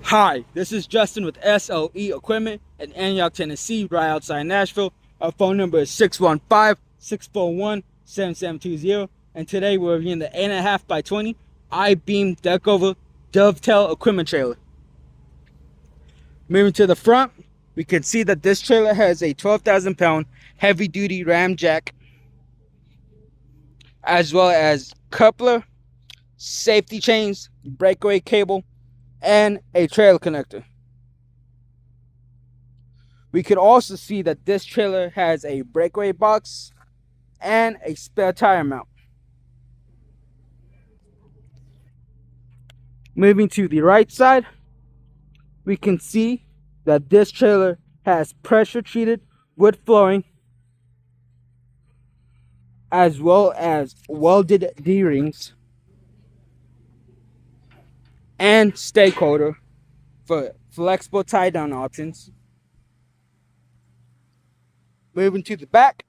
Hi, this is Justin with SOE Equipment in Antioch, Tennessee, right outside Nashville. Our phone number is 615-641-7720. And today we're reviewing the 8.5 by 20 I-beam deckover Dovetail equipment trailer. Moving to the front, we can see that this trailer has a 12,000-pound heavy-duty ram jack, as well as coupler, safety chains, breakaway cable, and a trailer connector. We can also see that this trailer has a breakaway box and a spare tire mount. Moving to the right side, we can see that this trailer has pressure treated wood flooring, as well as welded D-rings and stake holder for flexible tie down options. Moving to the back,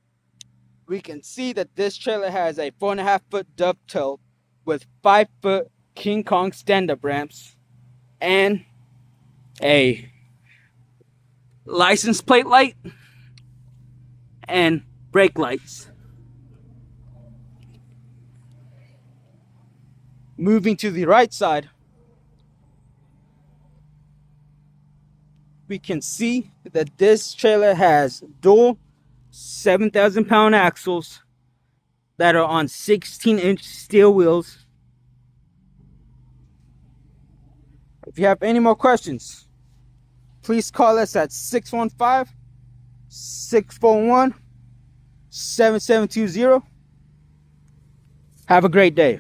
we can see that this trailer has a 4.5-foot dovetail with 5-foot King Kong stand-up ramps and a license plate light and brake lights. Moving to the right side, we can see that this trailer has dual 7,000-pound axles that are on 16-inch steel wheels. If you have any more questions, please call us at 615-641-7720. Have a great day.